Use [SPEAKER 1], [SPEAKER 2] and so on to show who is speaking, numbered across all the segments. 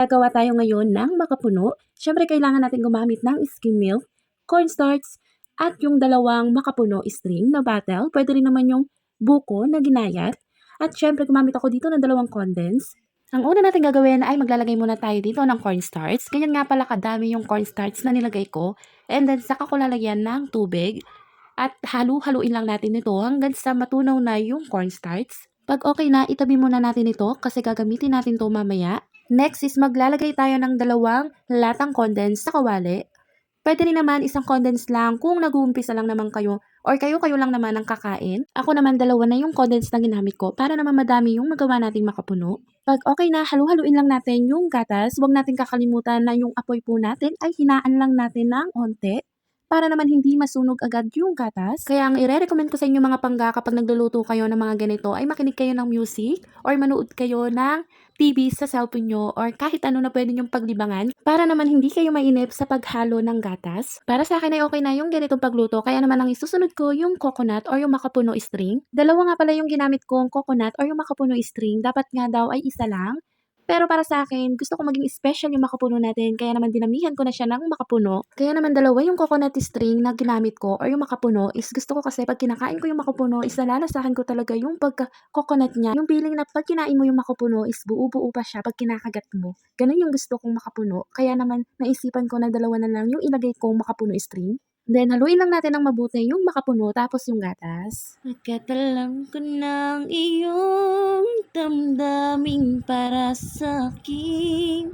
[SPEAKER 1] Gagawa tayo ngayon ng makapuno. Siyempre kailangan natin gumamit ng skim milk, cornstarch, at yung dalawang makapuno string na bottle. Pwede rin naman yung buko na ginayat. At siyempre gumamit ako dito ng dalawang condense. Ang una natin gagawin ay maglalagay muna tayo dito ng cornstarch. Ganyan nga pala kadami yung cornstarch na nilagay ko. And then saka ko lalagyan ng tubig. At halu-haluin lang natin ito hanggang sa matunaw na yung cornstarch. Pag okay na, itabi muna natin ito kasi gagamitin natin ito mamaya. Next is maglalagay tayo ng dalawang latang condense sa kawali. Pwede rin naman isang condense lang kung nag-uumpisa lang naman kayo or kayo lang naman ang kakain. Ako naman dalawa na yung condense na ginamit ko para naman madami yung magawa nating makapuno. Pag okay na, halu-haluin lang natin yung gatas. Huwag natin kakalimutan na yung apoy po natin ay hinaan lang natin ng onte para naman hindi masunog agad yung gatas. Kaya ang ire-recommend ko sa inyo mga pangga kapag nagluluto kayo ng mga ganito ay makinig kayo ng music or manood kayo ng TV sa cellphone nyo or kahit ano na pwede nyong paglibangan para naman hindi kayo mainip sa paghalo ng gatas. Para sa akin ay okay na yung ganitong pagluto kaya naman ang isusunod ko yung coconut or yung makapuno string. Dalawa nga pala yung ginamit kong coconut or yung makapuno string. Dapat nga daw ay isa lang. Pero para sa akin, gusto ko maging special yung makapuno natin kaya naman dinamihan ko na siya ng makapuno. Kaya naman dalawa yung coconut string na ginamit ko or yung makapuno is gusto ko kasi pag kinakain ko yung makapuno is nalalasahan ko talaga yung pagka-coconut niya. Yung feeling na pag kinain mo yung makapuno is buo-buo pa siya pag kinakagat mo. Ganun yung gusto kong makapuno. Kaya naman naisipan ko na dalawa na lang yung ilagay kong makapuno string. Then, haluin lang natin ng mabuti yung makapuno tapos yung gatas. Pagkat alam ko ng iyong damdamin para sa'kin,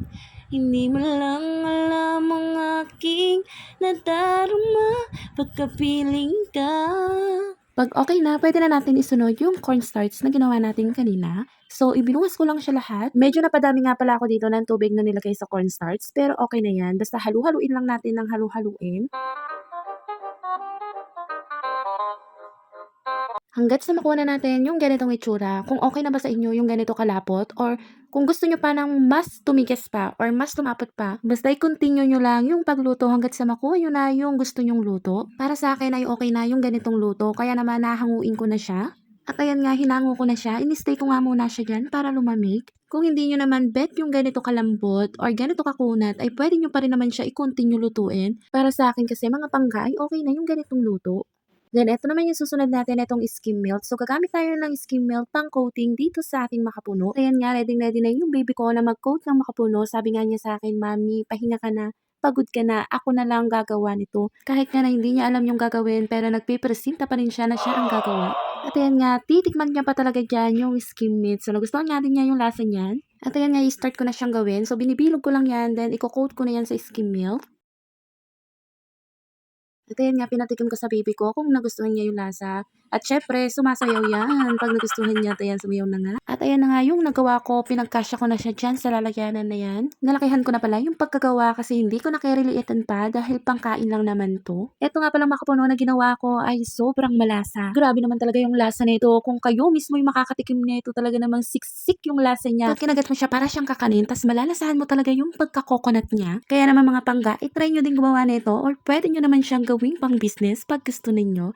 [SPEAKER 1] hindi mo lang alam ang aking nadarama pagkapiling ka. Pag okay na, pwede na natin isunod yung cornstarch na ginawa natin kanina. So, ibinuhos ko lang siya lahat. Medyo napadami nga pala ako dito ng tubig na nilagay sa cornstarch, pero okay na yan. Basta halu-haluin lang natin ng halu-haluin. Hangga't sa makuha na natin yung ganitong itsura, kung okay na ba sa inyo yung ganito kalapot or kung gusto nyo pa ng mas tumigas pa or mas lumapot pa, basta i-continue nyo lang yung pagluto hangga't sa makuha nyo na yung gusto nyong luto. Para sa akin ay okay na yung ganitong luto, kaya naman nahanguin ko na siya. At ayan nga, hinango ko na siya. In-stay ko nga muna siya dyan para lumamig. Kung hindi nyo naman bet yung ganito kalambot or ganito kakunat, ay pwede nyo pa rin naman siya i-continue lutuin. Para sa akin kasi mga pangga ay okay na yung ganitong luto. Then, eto naman yung susunod natin, itong skim milk. So, gagamit tayo ng skim milk pang coating dito sa ating makapuno. Ayan nga, ready na yung baby ko na mag-coat ng makapuno. Sabi nga niya sa akin, Mami, pahinga ka na. Pagod ka na, ako na lang gagawa nito. Kahit nga na hindi niya alam yung gagawin, pero nagpipresenta pa rin siya na siya ang gagawa. At ayan nga, titikman niya pa talaga dyan yung skim milk. So, nagustuhan nga din niya yung lasa niyan. At ayan nga, i-start ko na siyang gawin. So, binibilog ko lang yan, then i-coat ko na yan sa skim milk. At ayan nga, pinatikim ko sa baby ko kung nagustuhan niya yung lasa. At syempre, sumasayaw yan. Pag nagustuhan niya, at ayan, sumayaw na nga. At ayan na nga yung nagawa ko, pinagkasya ko na siya dyan sa lalagyanan na yan. Nalakihan ko na pala yung pagkagawa kasi hindi ko na kairiliitan pa dahil pangkain lang naman to. Ito nga palang makapuno na ginawa ko ay sobrang malasa. Grabe naman talaga yung lasa nito. Kung kayo mismo yung makakatikim nito, talaga namang siksik yung lasa niya. Pag kinagat mo siya, para siyang kakanin, tas malalasahan mo talaga yung pagka-coconut niya. Kaya naman mga pangga, itry nyo din gumawa nito or pwede nyo naman siyang gawing pang business pag gusto ninyo.